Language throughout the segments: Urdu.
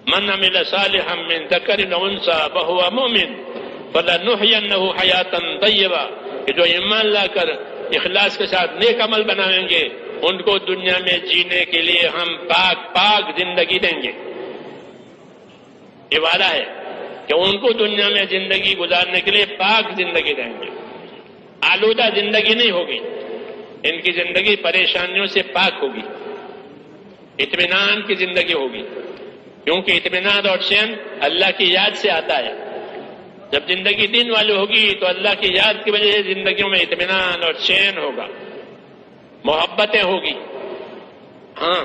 من عمل صالحا من ذکر و انثى وهو مؤمن فلنحینہ حیاۃ طیبہ، کہ جو ایمان لا کر اخلاص کے ساتھ نیک عمل بنائیں گے ان کو دنیا میں جینے کے لیے ہم پاک زندگی دیں گے۔ یہ وعدہ ہے کہ ان کو دنیا میں زندگی گزارنے کے لیے پاک زندگی دیں گے، آلودہ زندگی نہیں ہوگی، ان کی زندگی پریشانیوں سے پاک ہوگی، اطمینان کی زندگی ہوگی، کیونکہ اطمینان اور چین اللہ کی یاد سے آتا ہے۔ جب زندگی دین والی ہوگی تو اللہ کی یاد کی وجہ سے زندگیوں میں اطمینان اور چین ہوگا، محبتیں ہوگی۔ ہاں،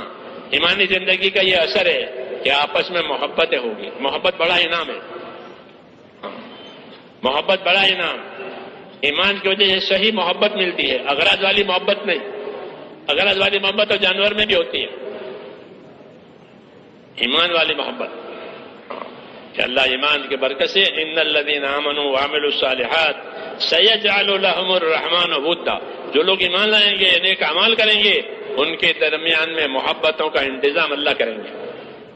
ایمانی زندگی کا یہ اثر ہے کہ آپس میں محبتیں ہوگی۔ محبت بڑا انعام ہے، محبت بڑا انعام۔ ایمان کی وجہ سے صحیح محبت ملتی ہے، اغراض والی محبت نہیں۔ اغراض والی محبت تو جانور میں بھی ہوتی ہے، ایمان والی محبت کہ اللہ ایمان کے برکت سے ان الذین آمنوا وعملوا الصالحات سیجعل لهم الرحمن ودا، جو لوگ ایمان لائیں گے، نیک اعمال کریں گے، ان کے درمیان میں محبتوں کا انتظام اللہ کریں گے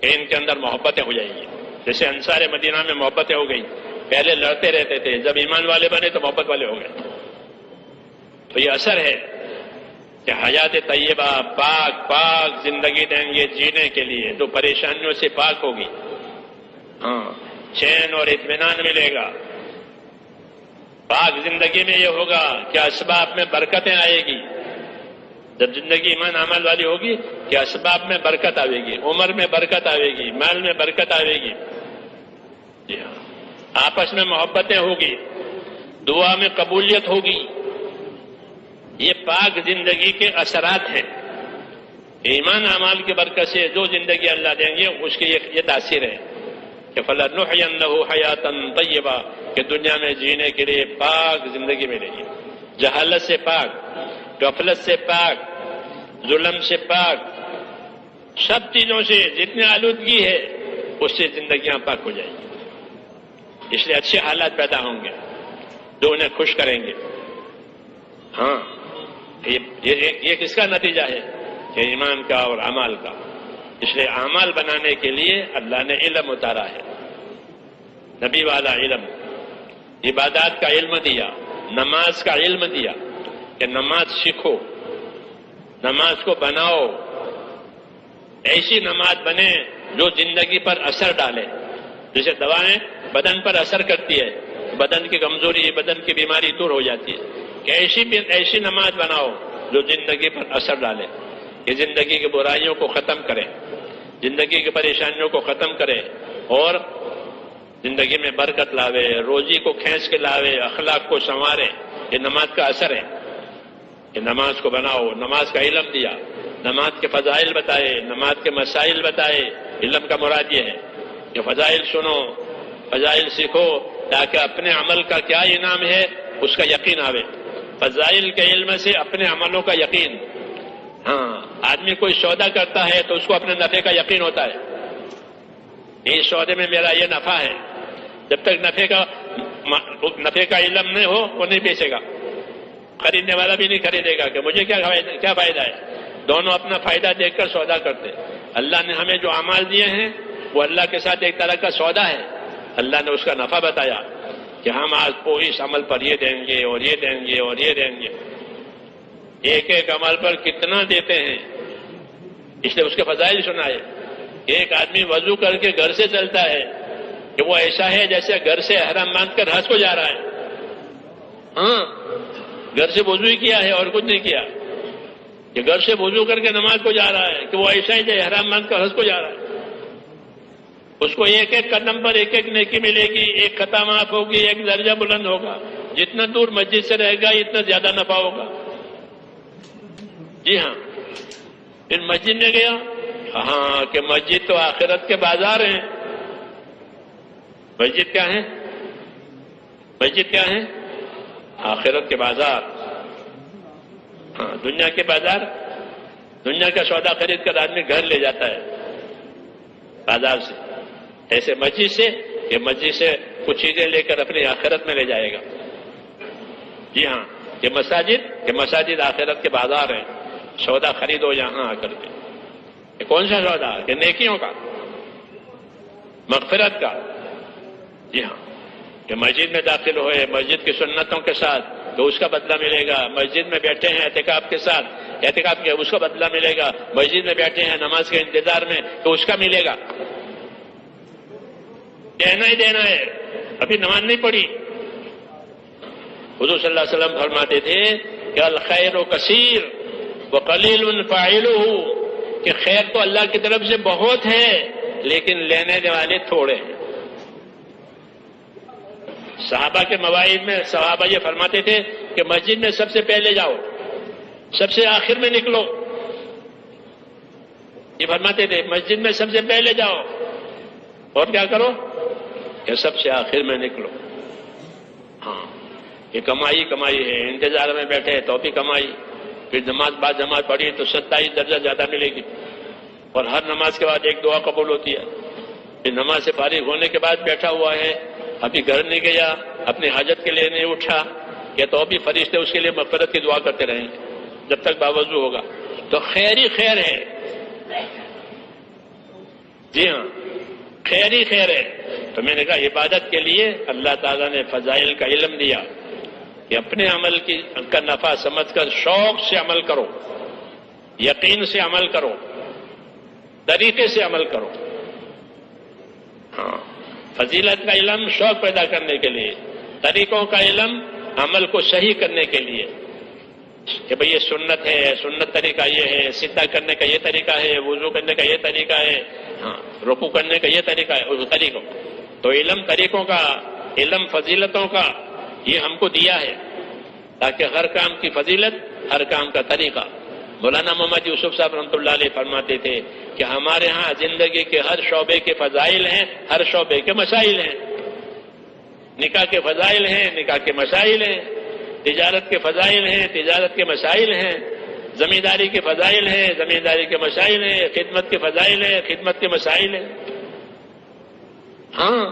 کہ ان کے اندر محبتیں ہو جائیں گی۔ جیسے انصار مدینہ میں محبتیں ہو گئی، پہلے لڑتے رہتے تھے، جب ایمان والے بنے تو محبت والے ہو گئے۔ تو یہ اثر ہے کہ حیات طیبہ پاک زندگی دیں گے جینے کے لیے، تو پریشانیوں سے پاک ہوگی، ہاں، چین اور اطمینان ملے گا۔ پاک زندگی میں یہ ہوگا کہ اسباب میں برکتیں آئے گی۔ جب زندگی ایمان عمل والی ہوگی کہ اسباب میں برکت آئے گی، عمر میں برکت آئے گی، مال میں برکت آئے گی، جی ہاں، آپس میں محبتیں ہوگی، دعا میں قبولیت ہوگی۔ یہ پاک زندگی کے اثرات ہیں۔ ایمان اعمال کی برکت سے جو زندگی اللہ دیں گے اس کی یہ تاثیر ہے کہ فلنحینہ حیاۃ طیبہ، کہ دنیا میں جینے کے لیے پاک زندگی ملے گی، جہالت سے پاک، غفلت سے پاک، ظلم سے پاک، سب چیزوں سے جتنی آلودگی ہے اس سے زندگیاں پاک ہو جائیں گی۔ اس لیے اچھے حالات پیدا ہوں گے جو انہیں خوش کریں گے۔ ہاں، یہ کس کا نتیجہ ہے؟ کہ ایمان کا اور اعمال کا۔ اس لیے اعمال بنانے کے لیے اللہ نے علم اتارا ہے، نبی والا علم، عبادات کا علم دیا، نماز کا علم دیا کہ نماز سیکھو، نماز کو بناؤ، ایسی نماز بنے جو زندگی پر اثر ڈالے۔ جیسے دوائیں بدن پر اثر کرتی ہے، بدن کی کمزوری، بدن کی بیماری دور ہو جاتی ہے، کہ ایسی نماز بناؤ جو زندگی پر اثر ڈالے، کہ زندگی کی برائیوں کو ختم کرے، زندگی کی پریشانیوں کو ختم کرے اور زندگی میں برکت لاوے، روزی کو کھینچ کے لاوے، اخلاق کو سنوارے۔ یہ نماز کا اثر ہے کہ نماز کو بناؤ، نماز کا علم دیا، نماز کے فضائل بتائے، نماز کے مسائل بتائے۔ علم کا مراد یہ ہے کہ فضائل سنو، فضائل سیکھو، تاکہ اپنے عمل کا کیا انعام ہے اس کا یقین آوے۔ فضائل کے علم سے اپنے عملوں کا یقین۔ ہاں، آدمی کوئی سودا کرتا ہے تو اس کو اپنے نفع کا یقین ہوتا ہے، اس سودے میں میرا یہ نفع ہے۔ جب تک نفع کا علم نہیں ہو وہ نہیں بیچے گا، خریدنے والا بھی نہیں خریدے گا کہ مجھے کیا فائدہ ہے۔ دونوں اپنا فائدہ دیکھ کر سودا کرتے۔ اللہ نے ہمیں جو اعمال دیے ہیں وہ اللہ کے ساتھ ایک طرح کا سودا ہے۔ اللہ نے اس کا نفع بتایا کہ ہم آج کو اس عمل پر یہ دیں گے اور یہ دیں گے اور یہ دیں گے۔ ایک ایک عمل پر کتنا دیتے ہیں، اس لیے اس کے فضائل سنائے۔ ایک آدمی وضو کر کے گھر سے چلتا ہے کہ وہ ایسا ہے جیسے گھر سے احرام باندھ کر حج کو جا رہا ہے۔ ہاں، گھر سے وضو ہی کیا ہے اور کچھ نہیں کیا، کہ گھر سے وضو کر کے نماز کو جا رہا ہے کہ وہ ایسا ہی جیسے احرام باندھ کر حج کو جا رہا ہے۔ اس کو ایک ایک قدم پر ایک ایک نیکی ملے گی، ایک خطا معاف ہوگی، ایک درجہ بلند ہوگا۔ جتنا دور مسجد سے رہے گا اتنا زیادہ نفع ہوگا۔ جی ہاں، پھر مسجد میں گیا، ہاں کہ مسجد تو آخرت کے بازار ہیں۔ مسجد کیا ہے؟ مسجد کیا ہے؟ آخرت کے بازار۔ ہاں، دنیا کے بازار، دنیا کا سودا خرید کر آدمی گھر لے جاتا ہے بازار سے، ایسے مسجد سے کہ مسجد سے کچھ چیزیں لے کر اپنی آخرت میں لے جائے گا۔ جی ہاں، کہ مساجد آخرت کے بازار ہیں، سودا خریدو یہاں آ کر کے۔ یہ کون سا سودا؟ کہ نیکیوں کا۔ مغفرت کا. جی ہاں، کہ مسجد میں داخل ہوئے مسجد کی سنتوں کے ساتھ تو اس کا بدلہ ملے گا. مسجد میں بیٹھے ہیں اعتکاف کے ساتھ، اعتکاف کے اس کا بدلہ ملے گا. مسجد میں بیٹھے ہیں نماز کے انتظار میں تو اس کا ملے گا. دینا ہی دینا ہے. ابھی نماز نہیں پڑھی. حضور صلی اللہ علیہ وسلم فرماتے تھے کہ الخیر کثیر وقلیل فاعلہ، کہ خیر تو اللہ کی طرف سے بہت ہے لیکن لینے والے تھوڑے ہیں. صحابہ کے مواعظ میں صحابہ یہ فرماتے تھے کہ مسجد میں سب سے پہلے جاؤ، سب سے آخر میں نکلو. یہ فرماتے تھے مسجد میں سب سے پہلے جاؤ اور کیا کرو کہ سب سے آخر میں نکلو. ہاں، یہ کمائی کمائی ہے. انتظار میں بیٹھے تو بھی کمائی، پھر نماز بعد جماعت پڑھی تو 27 درجہ زیادہ ملے گی. اور ہر نماز کے بعد ایک دعا قبول ہوتی ہے. پھر نماز سے فارغ ہونے کے بعد بیٹھا ہوا ہے، ابھی گھر نہیں گیا، اپنی حاجت کے لیے نہیں اٹھا، یا تو ابھی فرشتے اس کے لیے مغفرت کی دعا کرتے رہیں گے جب تک باوضو ہوگا. تو خیر ہی خیر ہے. جی ہاں، خیر ہی خیر ہے. تو میں نے کہا عبادت کے لیے اللہ تعالیٰ نے فضائل کا علم دیا کہ اپنے عمل کا نفع سمجھ کر شوق سے عمل کرو، یقین سے عمل کرو، طریقے سے عمل کرو. ہاں، فضیلت کا علم شوق پیدا کرنے کے لیے، طریقوں کا علم عمل کو صحیح کرنے کے لیے کہ بھئی یہ سنت ہے، سنت طریقہ یہ ہے، سیدھا کرنے کا یہ طریقہ ہے، وضو کرنے کا یہ طریقہ ہے، ہاں رکوع کرنے کا یہ طریقہ ہے. اس طریقوں تو علم طریقوں کا، علم فضیلتوں کا یہ ہم کو دیا ہے تاکہ ہر کام کی فضیلت، ہر کام کا طریقہ. مولانا محمد یوسف صاحب رحمۃ اللہ علیہ فرماتے تھے کہ ہمارے ہاں زندگی کے ہر شعبے کے فضائل ہیں، ہر شعبے کے مسائل ہیں. نکاح کے فضائل ہیں، نکاح کے مسائل ہیں. تجارت کے فضائل ہیں، تجارت کے مسائل ہیں. زمینداری کے فضائل ہیں، زمینداری کے مسائل ہیں. خدمت کے فضائل ہیں، خدمت کے مسائل ہیں. ہاں،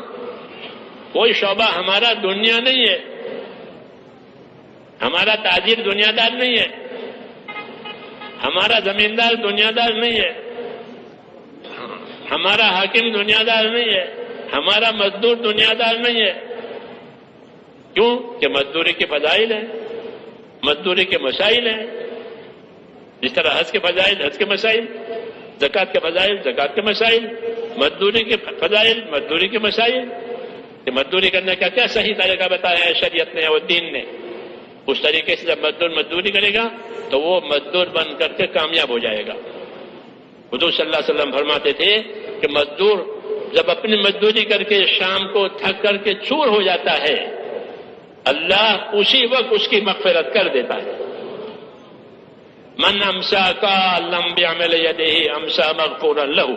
کوئی شعبہ ہمارا دنیا نہیں ہے، ہمارا تاجر دنیا دار نہیں ہے، ہمارا زمیندار دنیا دار نہیں ہے، ہمارا حاکم دنیا دار نہیں ہے، ہمارا مزدور دنیا دار نہیں ہے. کیوں کہ مزدوری کے فضائل ہیں، مزدوری کے مسائل ہیں. جس طرح حج کے فضائل، حج کے مسائل، زکوٰۃ کے فضائل، زکوٰۃ کے مسائل، مزدوری کے فضائل، مزدوری کے مسائل. کہ مزدوری کرنے کا کیا صحیح طریقہ بتایا ہے شریعت نے اور دین نے. اس طریقے سے جب مزدور مزدوری کرے گا تو وہ مزدور بن کر کے کامیاب ہو جائے گا. حضور صلی اللہ علیہ وسلم فرماتے تھے کہ مزدور جب اپنی مزدوری کر کے شام کو تھک کر کے چور ہو جاتا ہے، اللہ اسی وقت اس کی مغفرت کر دیتا ہے. من امسا کا لم بعمل یدہ امسا مغفورا لہ،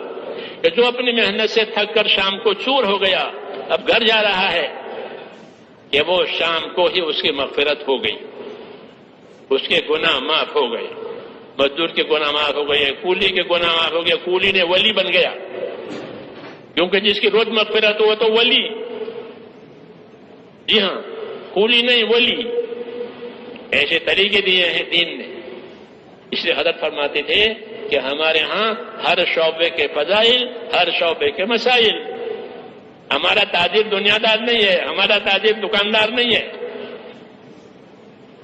کہ جو اپنی محنت سے تھک کر شام کو چور ہو گیا، اب گھر جا رہا ہے، کہ وہ شام کو ہی اس کی مغفرت ہو گئی، اس کے گناہ معاف ہو گئے. مزدور کے گناہ معاف ہو گئے، کولی کے گناہ معاف ہو گئے. کولی نے ولی بن گیا، کیونکہ جس کی روز مغفرت ہو تو ولی. جی ہاں، کولی نہیں ولی. ایسے طریقے دیے ہیں دین نے. اس لیے حضرت فرماتے تھے کہ ہمارے ہاں ہر شعبے کے فضائل، ہر شعبے کے مسائل. ہمارا تاجر دنیا دار نہیں ہے، ہمارا تاجر دکاندار نہیں ہے.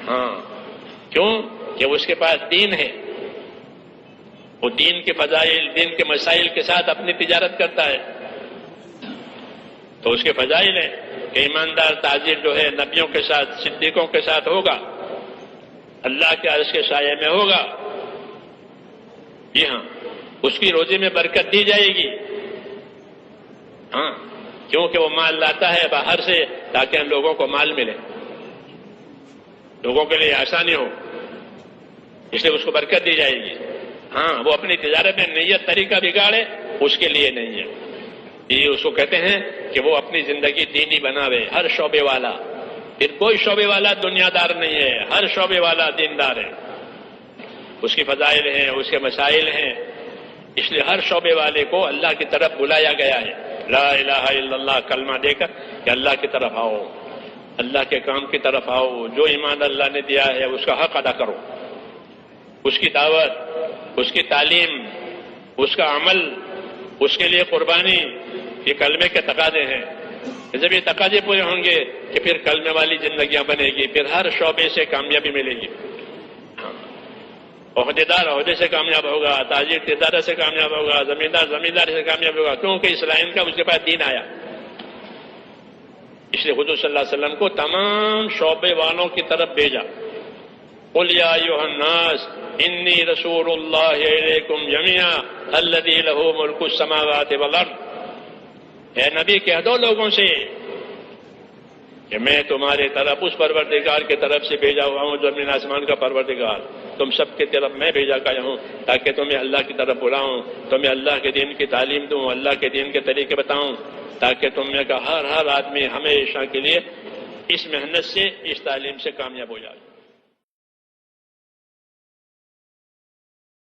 ہاں، کیوں کہ اس کے پاس دین ہے، وہ دین کے فضائل، دین کے مسائل کے ساتھ اپنی تجارت کرتا ہے. تو اس کے فضائل ہیں کہ ایماندار تاجر جو ہے نبیوں کے ساتھ، صدیقوں کے ساتھ ہوگا، اللہ کے عرش کے سائے میں ہوگا. جی ہاں، اس کی روزی میں برکت دی جائے گی. ہاں، کیونکہ وہ مال لاتا ہے باہر سے تاکہ ان لوگوں کو مال ملے، لوگوں کے لیے آسانی ہو، اس لیے اس کو برکت دی جائے گی. ہاں، وہ اپنی تجارت میں نیت طریقہ بگاڑے اس کے لیے نہیں ہے. یہ اس کو کہتے ہیں کہ وہ اپنی زندگی دینی بناوے، ہر شعبے والا. پھر کوئی شعبے والا دنیا دار نہیں ہے، ہر شعبے والا دیندار ہے. اس کی فضائل ہیں، اس کے مسائل ہیں. اس لیے ہر شعبے والے کو اللہ کی طرف بلایا گیا ہے. لا الہ الا اللہ کلمہ دے کر کہ اللہ کی طرف آؤ، اللہ کے کام کی طرف آؤ. جو ایمان اللہ نے دیا ہے اس کا حق ادا کرو، اس کی دعوت، اس کی تعلیم، اس کا عمل، اس کے لیے قربانی، یہ کلمے کے تقاضے ہیں. جب یہ تقاضے پورے ہوں گے کہ پھر کلمے والی زندگیاں بنے گی، پھر ہر شعبے سے کامیابی ملے گی. عہدیدار عہدے سے کامیاب ہوگا، تاجر تجارت سے کامیاب ہوگا، زمیندار زمینداری سے کامیاب ہوگا، کیونکہ اس لائن کا اس کے پاس دین آیا. اس لیے حضور صلی اللہ علیہ وسلم کو تمام شعبے والوں کی طرف بھیجا. قل یا ایھا الناس انی رسول اللہ الیکم جمیعا الذی لہ ملک السماوات والارض. اے نبی کہہ دو لوگوں سے کہ میں تمہارے طرف اس پروردگار کی طرف سے بھیجا ہوا ہوں جو زمین آسمان کا پروردگار، تم سب کی طرف میں بھیجا گیا ہوں تاکہ تمہیں اللہ کی طرف بلاؤں، تمہیں اللہ کے دین کی تعلیم دوں، اللہ کے دین کے طریقے بتاؤں، تاکہ تم میں کا ہر آدمی ہمیشہ کے لیے اس محنت سے، اس تعلیم سے کامیاب ہو جائے.